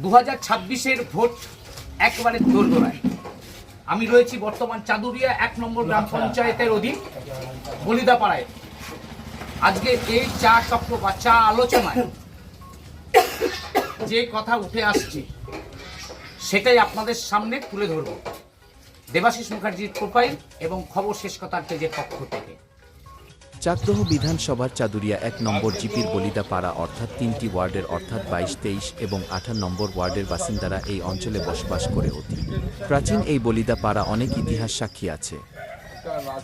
2026-এর vote একেবারে দোরগোড়ায়। আমি রয়েছি বর্তমান চাদুরিয়া 1 নম্বর গ্রাম পঞ্চায়েতের অধীন বলিদাপাড়ায়। আজকে এই চা চক্র বা চা আলোচনায় যে কথা উঠে আসছে সেটাই আপনাদের সামনে তুলে ধরব দেবাশিস মুখার্জির প্রোফাইল এবং খবর শেষ কথার পেজের পক্ষ থেকে। চাকদহ বিধানসভার চাদুরিয়া 1 নম্বর জিপির বলিদাপাড়া অর্থাৎ 3টি ওয়ার্ডের অর্থাৎ 22, 23 এবং 18 নম্বর ওয়ার্ডের বাসিন্দারা এই অঞ্চলে বসবাস করে অতি প্রাচীন এই বলিদাপাড়া অনেক ইতিহাস সাক্ষী আছে।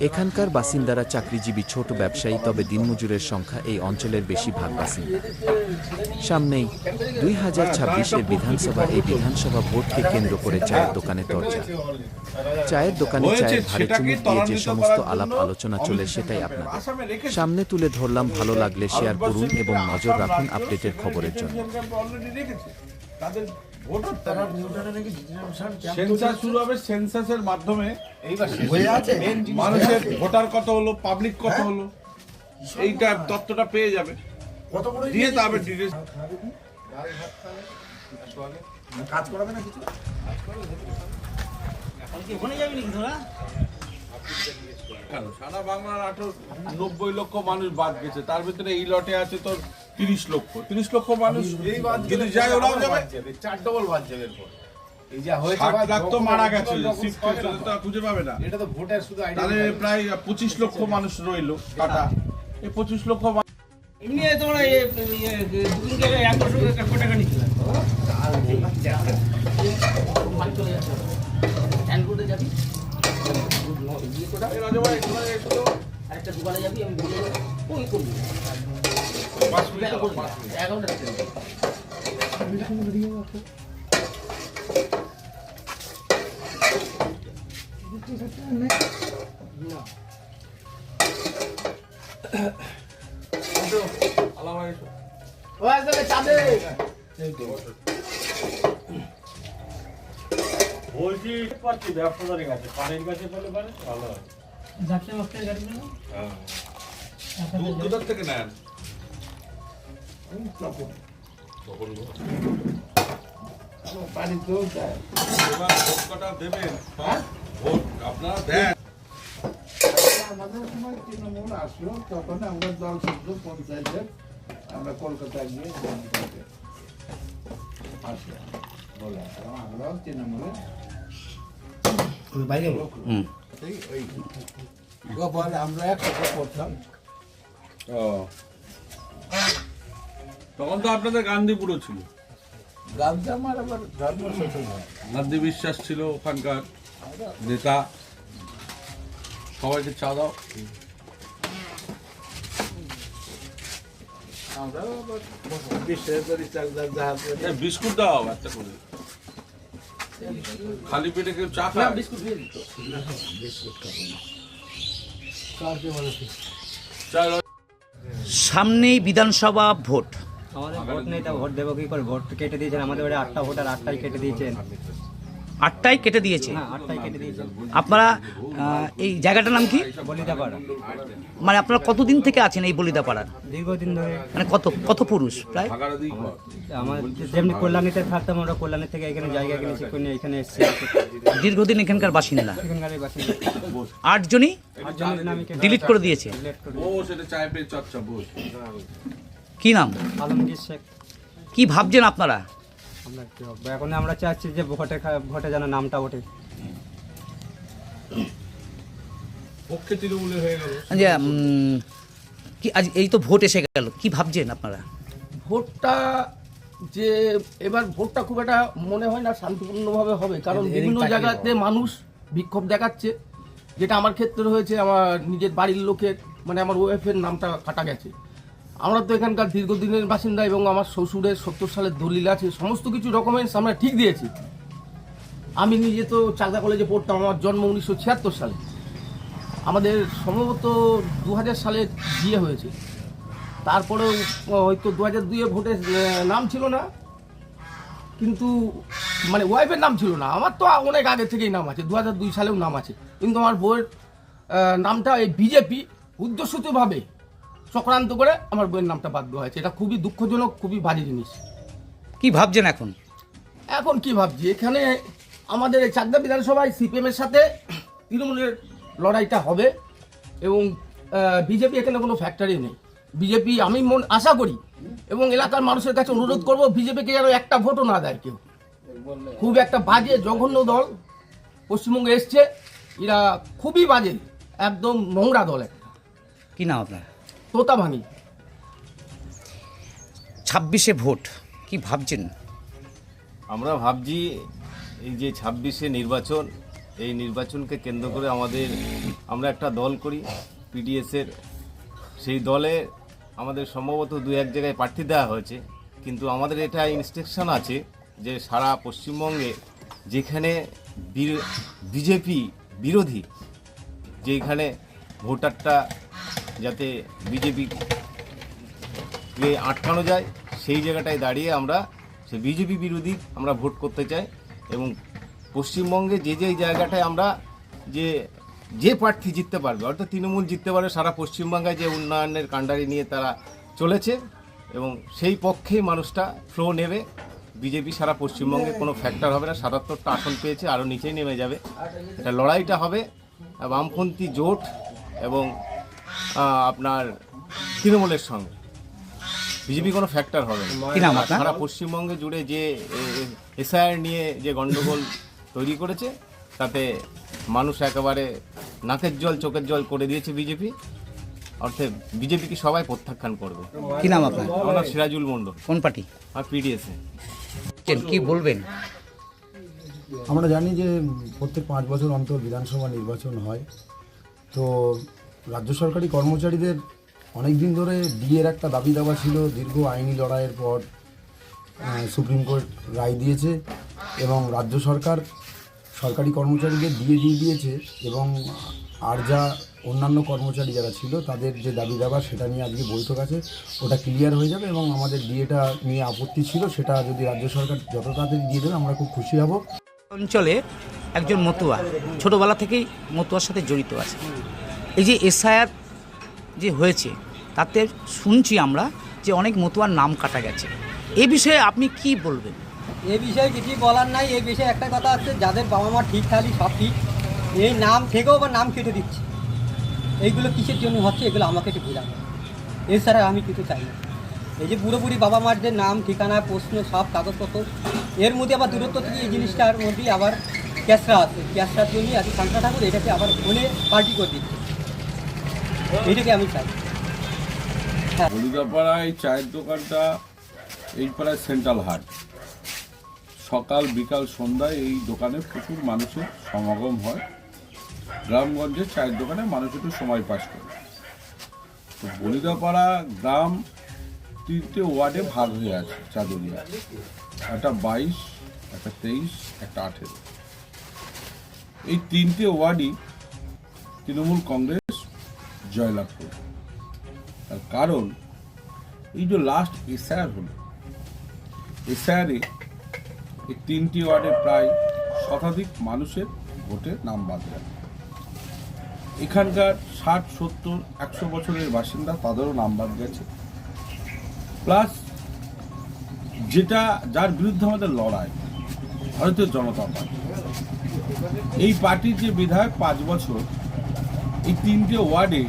এখানকার বাসিন্দারা চাকরিজীবী ছোট ব্যবসায়ী, তবে দিনমজুরের সংখ্যা এই অঞ্চলের বেশিরভাগ বাসিন্দা। সামনেই 2026-এর বিধানসভা, এই বিধানসভা ভোটকে কেন্দ্র করে চায়ের দোকানে তরজা। চায়ের দোকানে চায়ের ভারে চুমুক দিয়ে যে সমস্ত আলাপ আলোচনা চলে সেটাই আপনাদের সামনে তুলে ধরলাম। ভালো লাগলে শেয়ার করুন এবং নজর রাখুন আপডেটের খবরের জন্য। সেন্সাস শুরু হবে, সেন্সাসের মাধ্যমে মানুষের ভোটার কত হলো, পাবলিক কত হলো, এইটা তথ্যটা পেয়ে যাবে, দিয়ে তবে ডিটেইলস কাজ করাবে না কিছু। সারা বাংলার 90 লক্ষ মানুষ বাদ গেছে, তার ভিতরে এই লটে আছে তোর 30 লক্ষ মানুষ এই বাদ গেলে যায়, ওরাও যাবে 4 ডবল বাদ যাবে এরপর। এই যা হয়েছে 60 লাখ তো মারা গেছে, খুঁজে পাবে না। এটা তো ভোটার শুধু তাহলে প্রায় 25 লক্ষ মানুষ রইলো কাটা। এই 25 লক্ষ এমনি তোমরা দুদিন থেকে 100 টাকা নিচ্ছিল যাবি একটা দোকানে যাবি, আমি বলে ওই করবি 11টা বলছি পাচ্ছি ব্যবসাদারের কাছে, পানির কাছে বলে পারে ভালো হয়। দূর থেকে নেন পানি তো যায়। এবার ভোট কটা দেবেন, ভোট আপনারা দেন। আমাদের সময় তৃণমূল আসলো, তখন আমরা দল শুদ্ধ পঞ্চায়েতের আমরা কলকাতায় গিয়ে আসলো বলে আমরাও তৃণমূলে বাইরে আমরা একসাথে করতাম। তখন তো আপনাদের গান্ধীপুরও ছিল, গান্ধী আমার আবার ধর্ম শ্বশুর গান্ধী বিশ্বাস ছিল ওখানকার নেতা। সবাইকে চা দাও। আমরাও আবার বিশ্বাস করি চাকদার জাহাজ বিস্কুট দাও একটা করে, খালি পেটে কেউ চা খায়? বিস্কুট দিয়ে দিত। সামনেই বিধানসভা ভোট। আমাদের ভোট নেই, তা ভোট দেবো কি করে? ভোট কেটে দিয়েছেন আমাদের বাড়ি 8টা ভোটার, 8টাই কেটে দিয়েছেন। 8টাই কেটে দিয়েছে। হ্যাঁ, 8টাই কেটে দিয়েছেন। আপনারা এই জায়গাটার নাম কি? বলিদাপাড়া। মানে আপনারা কতদিন থেকে আছেন এই বলিদাপাড়ার? দীর্ঘদিন ধরে। মানে কত পুরুষ প্রায়? আমার যেমনি কল্যাণীতে থাকতাম, আমরা কল্যাণী থেকে এখানে জায়গা কিনেছি, কিনে এখানে এসেছি। দীর্ঘদিন এখানকার বাসিন্দা। এখানকারই বাসিন্দা। 8 জনই 8 জনের নামই ডিলিট করে দিয়েছে। ও সেটা চায় পেয়ে চর্চা বস। কি নাম? আলমগীর শেখ। কি ভাবছেন আপনারা? আমরা কি হবে এখন? আমরা চাচ্ছি যে ভোটে যেন নামটা ওঠে। পক্ষে তৃণমূলের হয়ে গেল যে কি আজ এই তো ভোট এসে গেল, কি ভাবছেন আপনারা? ভোটটা যে এবার ভোটটা খুব একটা মনে হয় না শান্তিপূর্ণভাবে হবে, কারণ বিভিন্ন জায়গাতে মানুষ বিক্ষোভ দেখাচ্ছে। যেটা আমার ক্ষেত্রে হয়েছে, আমার নিজের বাড়ির লোকের মানে আমার ওয়েফের নামটা কাটা গেছে। আমরা তো এখানকার দীর্ঘদিনের বাসিন্দা এবং আমার শ্বশুরের 70 সালের দলিল আছে, সমস্ত কিছু ডকুমেন্টস আমরা ঠিক দিয়েছি। আমি নিজে তো চাকদা কলেজে পড়তাম, আমার জন্ম 1976 সালে। আমাদের সম্ভবত 2000 সালে বিয়ে হয়েছে, তারপরেও হয়তো 2002-এ ভোটের নাম ছিল না, কিন্তু মানে ওয়াইফের নাম ছিল না। আমার তো অনেক আগে থেকেই নাম আছে, 2002 সালেও নাম আছে, কিন্তু আমার বউয়ের নামটা এই বিজেপি উদ্দেশ্যিতভাবে চক্রান্ত করে আমার বইয়ের নামটা বাদ দেওয়া হয়েছে। এটা খুবই দুঃখজনক, খুবই বাজে জিনিস। কি ভাবছেন এখন? এখন কি ভাবছি, এখানে আমাদের এই চাকদা বিধানসভায় সিপিএমের সাথে তৃণমূলের লড়াইটা হবে এবং বিজেপি এখানে কোনো ফ্যাক্টরি নেই। বিজেপি আমি আশা করি এবং এলাকার মানুষের কাছে অনুরোধ করব, বিজেপিকে যেন একটা ভোটও না দেয় কেউ। খুব একটা বাজে জঘন্য দল পশ্চিমবঙ্গে এসছে, এরা খুবই বাজে, একদম নোংরা দল একটা। কি নাম আপনার? তোতা ভাঙি। 26-এ ভোট, কি ভাবছেন? আমরা ভাবছি এই যে 26-এ নির্বাচন, এই নির্বাচনকে কেন্দ্র করে আমরা একটা দল করি পিডিএসের। সেই দলে আমাদের সম্ভবত 2-1 জায়গায় প্রার্থী দেওয়া হয়েছে, কিন্তু আমাদের এটা ইনস্ট্রাকশন আছে যে সারা পশ্চিমবঙ্গে যেখানে বিজেপি বিরোধী, যেখানে ভোটারটা যাতে বিজেপিকে আটকানো যায়, সেই জায়গাটায় দাঁড়িয়ে আমরা সেই বিজেপি বিরোধী আমরা ভোট করতে চাই। এবং পশ্চিমবঙ্গে যে জায়গাটায় আমরা যে প্রার্থী জিততে পারবে, অর্থাৎ তৃণমূল জিততে পারবে, সারা পশ্চিমবঙ্গে যে উন্নয়নের কাণ্ডারি নিয়ে তারা চলেছে এবং সেই পক্ষেই মানুষটা ফ্লো নেবে। বিজেপি সারা পশ্চিমবঙ্গে কোনো ফ্যাক্টর হবে না, 77টা আসন পেয়েছে, আরও নিচেই নেমে যাবে। এটা লড়াইটা হবে বামপন্থী জোট এবং আপনার তৃণমূলের সঙ্গে। বিজেপি কোনো ফ্যাক্টর হবে না। সারা পশ্চিমবঙ্গে জুড়ে যে এসআইআর নিয়ে যে গন্ডগোল তৈরি করেছে, তাতে মানুষ একেবারে নাকের জল চোখের জল করে দিয়েছে বিজেপি। অর্থে বিজেপিকে সবাই প্রত্যাখ্যান করবে। কি নাম আপনার? আমার নাম সিরাজুল মণ্ডল। কোন পার্টি? আর পিডিএসে। কি বলবেন? আমরা জানি যে প্রত্যেক 5 বছর অন্তর বিধানসভা নির্বাচন হয়। তো রাজ্য সরকারি কর্মচারীদের অনেক দিন ধরে ডিএর একটা দাবি দাবা ছিল, দীর্ঘ আইনি লড়াইয়ের পর সুপ্রিম কোর্ট রায় দিয়েছে এবং রাজ্য সরকার সরকারি কর্মচারীদের ডিএ দিয়ে দিয়েছে এবং আর যা অন্যান্য কর্মচারী যারা ছিল তাদের যে দাবি দাবা সেটা নিয়ে আজকে বৈঠক আছে, ওটা ক্লিয়ার হয়ে যাবে এবং আমাদের ডিএটা নিয়ে আপত্তি ছিল, সেটা যদি রাজ্য সরকার যত তাড়াতাড়ি দিয়ে দেবে আমরা খুব খুশি হব। অঞ্চলে একজন মতুয়া ছোটবেলা থেকেই মতুয়ার সাথে জড়িত আছে। এই যে এসআইআর যে হয়েছে, তাতে শুনছি আমরা যে অনেক মতুয়ার নাম কাটা গেছে। এই বিষয়ে আপনি কি বলবেন? এই বিষয়ে কিছুই বলার নাই। এই বিষয়ে একটা কথা আছে, যাদের বাবা মা ঠিক থাকলে সব ঠিক, এই নাম থেকেও বা নাম কেটে দিচ্ছে, এইগুলো কিসের জন্য হচ্ছে এগুলো আমাকে একটু বোঝানো। এছাড়া আমি কিছু চাই না। এই যে পুরোপুরি বাবা মার যে নাম ঠিকানা প্রশ্ন সব কাগজপত্র, এর মধ্যে আবার দূরত্ব থেকে এই জিনিসটার মধ্যেই আবার ক্যাশরা আছে, ক্যাশরার জন্যই আজকে শান্তা ঠাকুর এটাকে আবার ফোনে পাল্টি করে দিচ্ছে। এইটাকে আমি চাই। হলুদাপাড়া এই চায়ের দোকানটা এই পাড়ায় সেন্ট্রাল হাট। সকাল বিকাল সন্ধ্যায় এই দোকানে প্রচুর মানুষের সমাগম হয়। গ্রামগঞ্জে চায়ের দোকানে মানুষ একটু সময় পাস করে। তো বলিদাপাড়া গ্রাম 3টে ওয়ার্ডে ভাগ হয়ে আছে চাদুরিয়া। একটা 22, একটা 23, একটা 18। এই 3টে ওয়ার্ডই তৃণমূল কংগ্রেস জয়লাভ করে। তার কারণ এই যে লাস্ট এসআইআর হলো, এসআইআরে এই 3টি ওয়ার্ডে প্রায় শতাধিক মানুষের ভোটের নাম বাদ যায়। এখানকার 60, 70, 100 বছরের বাসিন্দা তাদেরও নাম বাদ গেছে। প্লাস যার বিরুদ্ধে আমাদের লড়াই, ভারতীয় জনতা পার্টি, এই পার্টির যে বিধায়ক 5 বছর এই 3টে ওয়ার্ডে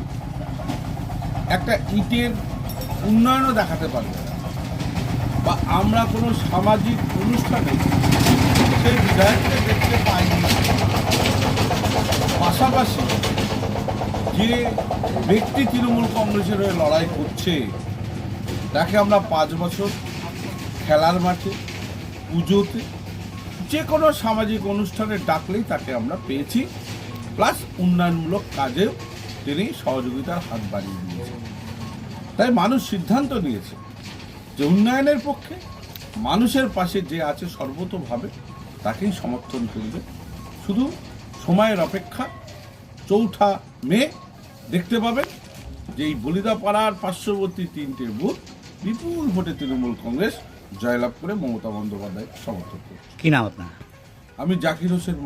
একটা ইটের উন্নয়নও দেখাতে পারবে না, বা আমরা কোনো সামাজিক অনুষ্ঠানে সেই বিধায়ককে দেখতে পাইনি। পাশাপাশি যে ব্যক্তি তৃণমূল কংগ্রেসের হয়ে লড়াই করছে, তাকে আমরা 5 বছর খেলার মাঠে, পুজোতে, যে কোনো সামাজিক অনুষ্ঠানে ডাকলেই তাকে আমরা পেয়েছি। প্লাস উন্নয়নমূলক কাজেও তিনি সহযোগিতার হাত বাড়িয়ে দিয়েছেন। তাই মানুষ সিদ্ধান্ত নিয়েছে যে উন্নয়নের পক্ষে মানুষের পাশে যে আছে সর্বতোভাবে তাকেই সমর্থন করবে। শুধু সময়ের অপেক্ষা। 4 মে দেখতে পাবেন যে এই বলিদাপাড়ার পার্শ্ববর্তী 3টে বুথ বিপুল ভোটে তৃণমূল কংগ্রেস জয়লাভ করে মমতা বন্দ্যোপাধ্যায় সমর্থন করছে। কি নাম আপনার? আমি জাকির হোসেন।